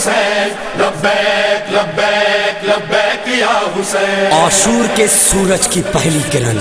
حسین لبیک لبیک لبیک یا حسین۔ عاشور کے سورج کی پہلی کرن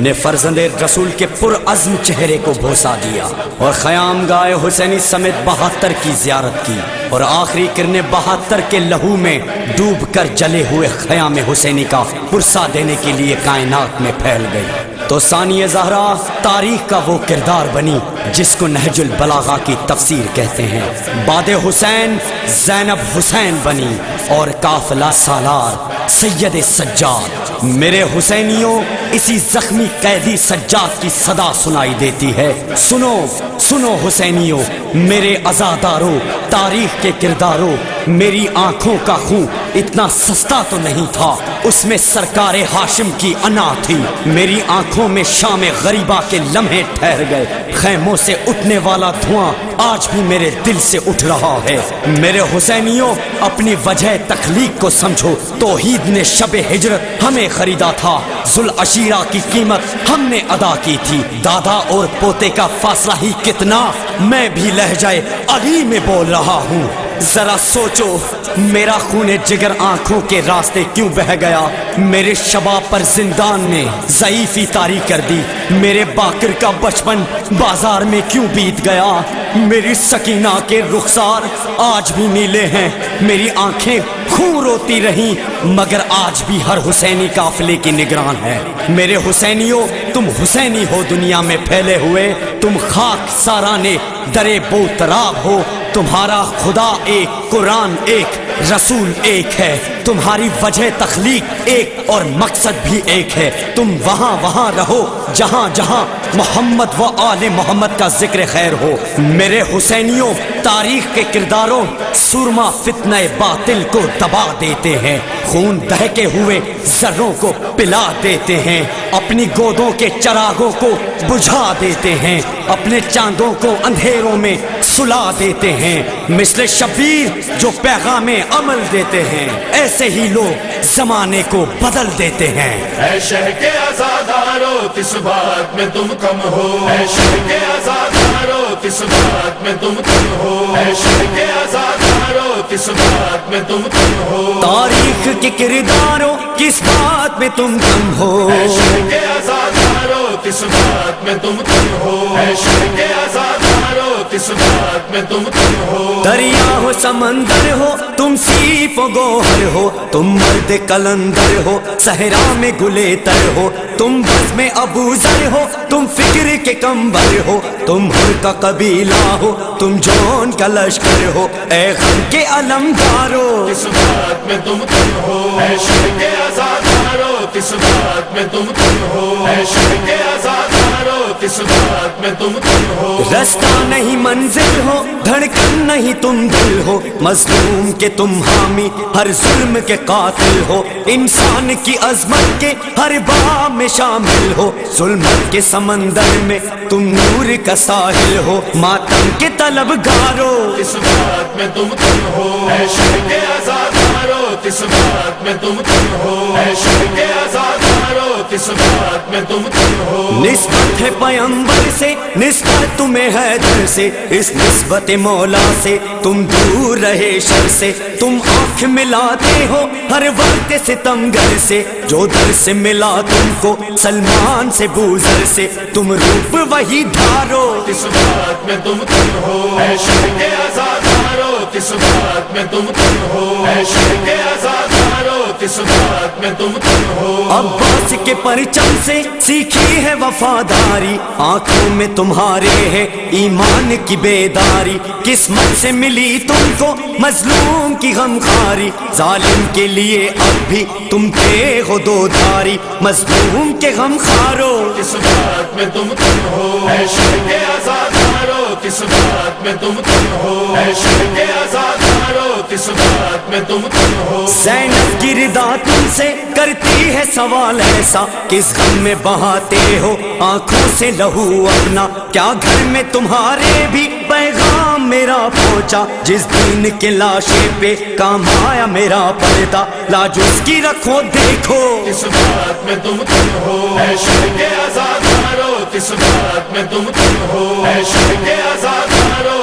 نے فرزند رسول کے پرعزم چہرے کو بوسا دیا اور خیام گاہ حسینی سمیت 72 کی زیارت کی، اور آخری کرنیں 72 کے لہو میں ڈوب کر جلے ہوئے خیام حسینی کا پرسا دینے کے لیے کائنات میں پھیل گئی۔ تو ثانیہ زہرا تاریخ کا وہ کردار بنی جس کو نہج البلاغہ کی تفسیر کہتے ہیں۔ بعد حسین زینب حسین بنی اور قافلہ سالار سید سجاد۔ میرے حسینیوں، اسی زخمی قیدی سجاد کی صدا سنائی دیتی ہے، سنو سنو حسینیوں، میرے عزاداروں، تاریخ کے کرداروں، میری آنکھوں کا خون اتنا سستا تو نہیں تھا، اس میں سرکار ہاشم کی انا تھی۔ میری آنکھوں میں شام غریبہ کے لمحے ٹھہر گئے، خیموں سے اٹھنے والا دھواں آج بھی میرے دل سے اٹھ رہا ہے۔ میرے حسینیوں، اپنی وجہ تخلیق کو سمجھو، توحید نے شب ہجرت ہمیں خریدا تھا، ذوالعشیرہ کی قیمت ہم نے ادا کی تھی۔ دادا اور پوتے کا فاصلہ ہی کتنا، میں بھی لہجہ علی میں بول رہا ہوں۔ ذرا سوچو، میرا خون جگر آنکھوں کے راستے کیوں بہہ گیا؟ میرے شباب پر زندان نے ضعیفی طاری کر دی، میرے باقر کا بچپن بازار میں کیوں بیت گیا؟ میری سکینہ کے رخسار آج بھی نیلے ہیں، میری آنکھیں خون روتی رہیں، مگر آج بھی ہر حسینی قافلے کی نگران ہے۔ میرے حسینیوں، تم حسینی ہو دنیا میں پھیلے ہوئے، تم خاک سارانے درے بوتراب ہو، تمہارا خدا ایک، قرآن ایک، رسول ایک ہے، تمہاری وجہ تخلیق ایک اور مقصد بھی ایک ہے۔ تم وہاں وہاں رہو جہاں جہاں محمد و آل محمد کا ذکر خیر ہو۔ میرے حسینیوں، تاریخ کے کرداروں سرما فتنہ باطل کو دبا دیتے ہیں، خون دہکے ہوئے ذروں کو پلا دیتے ہیں، اپنی گودوں کے چراغوں کو بجھا دیتے ہیں، اپنے چاندوں کو اندھیروں میں سلا دیتے ہیں، مثل شبیر جو پیغام عمل دیتے ہیں، ایسے ہی لوگ زمانے کو بدل دیتے ہیں۔ اے شہر کے عزادارو، کس بات میں تم کم ہو؟ اے شہر کے عزادارو، کس بات میں تم کم ہو؟ اے شہر کے عزادارو، کس بات میں تم کم ہو؟ تاریخ کے کرداروں کس بات میں تم کم ہو؟ اے شہر کے عزادارو، کس بات میں تم کم ہو؟ اے شہر کے عزادارو، کس بات میں تم کم ہو؟ دریا ہو سمندر ہو، تم سیف و گوہر ہو، تم مرد کلندر ہو، صحرا میں گلے تر ہو، تم بز میں ابو ذر ہو، تم فکر کے کمبر ہو، تم ہر کا قبیلہ ہو، تم جون کا لشکر ہو، اے غم کے علمدارو، کس بات میں تم کم ہو؟ اے شہر کے عزادارو، کس بات میں تم کم ہو؟ اے شہر کے عزادارو، کس بات میں تم کم ہو؟ رستہ نہیں منزل ہو، دھڑکن نہیں تم دل ہو، مظلوم کے تم حامی، ہر ظلم کے قاتل ہو، انسان کی عظمت کے ہر باب میں شامل ہو، ظلمت کے سمندر میں تم نور کا ساحل ہو، ماتم کے طلبگارو، کس بات میں تم کم ہو؟ اے شہر کے عزادارو، کس بات میں تم کم ہو؟ اے شہر کے عزادارو، کس بات میں تم کم ہو؟ نسبت ہے پیغمبر سے، نسبت تمہیں حیدر سے، اس نسبت مولا سے تم دور رہے شر سے، تم آنکھ ملاتے ہو ہر وقت ستمگر سے، جو در سے ملا تم کو سلمان سے بوذر سے، تم روپ وہی دھارو، کس بات میں تم کم ہو؟ اے شہر کے عزادارو، کس بات میں تم کم ہو؟ اے شہر کے عزادارو، کس بات میں تم کم ہو؟ عباس کے پرچم سے سیکھی ہے وفاداری، آنکھوں میں تمہارے ہے ایمان کی بیداری، قسمت سے ملی تم کو مظلوم کی غمخواری، ظالم کے لیے اب بھی تم پہ ہو دو دھاری، مظلوم کے غمخوارو، کس بات میں تم کم ہو؟ اے شہر کے عزادارو، کس بات میں تم کم ہو؟ اے شہر کے عزادارو، کس بات میں تم کم ہو؟ زینب کی رضا تم سے کرتی ہے سوال ایسا، کس غم میں بہاتے ہو آنکھوں سے لہو اپنا، کیا گھر میں تمہارے بھی پیغام میرا پہنچا، جس دین کے لاشے پہ کام آیا میرا پردہ، لاج اس کی رکھو دیکھو، کس بات میں تم کم ہو؟ اے شہر کے عزادارو، کس بات میں تم کم ہو؟ اے شہر کے عزادارو،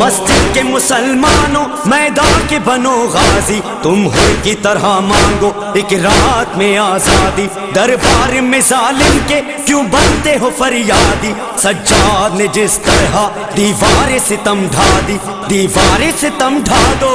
مسجد کے مسلمانوں میدان کے بنو غازی تم ہو کی طرح مانگو ایک رات میں آزادی دربار میں ظالم کے کیوں بنتے ہو فریادی سجاد نے جس طرح دیوار ستم ڈھا دی دیوار ستم ڈھا دو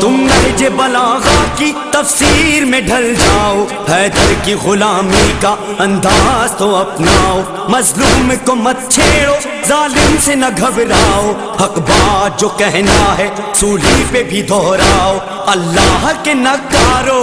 تم نہج بلاغہ کی تفسیر میں ڈھل جاؤ حیدر کی غلامی کا انداز تو اپناؤ مظلوم کو مت چھیڑو ظالم سے نہ گھبراؤ حق بات جو کہنا ہے سولی پہ بھی دہراؤ اللہ کے نکارو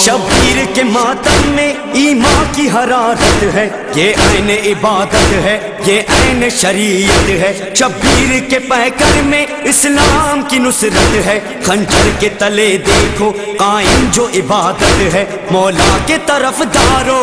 شبیر کے ماتم میں ایمان کی حرارت ہے یہ عین عبادت ہے یہ عین شریعت ہے شبیر کے پیکر میں اسلام کی نصرت ہے خنجر کے تلے دیکھو قائم جو عبادت ہے مولا کے طرف دارو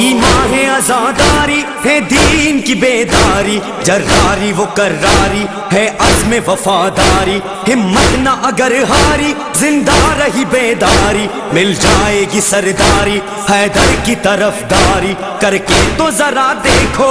ایمان ہے عزاداری ہے دین کی بیداری جراری وہ کراری ہے عزم وفاداری ہمت نہ اگر ہاری زندہ رہی بیداری مل جائے گی سرداری حیدر کی طرف داری کر کے تو ذرا دیکھو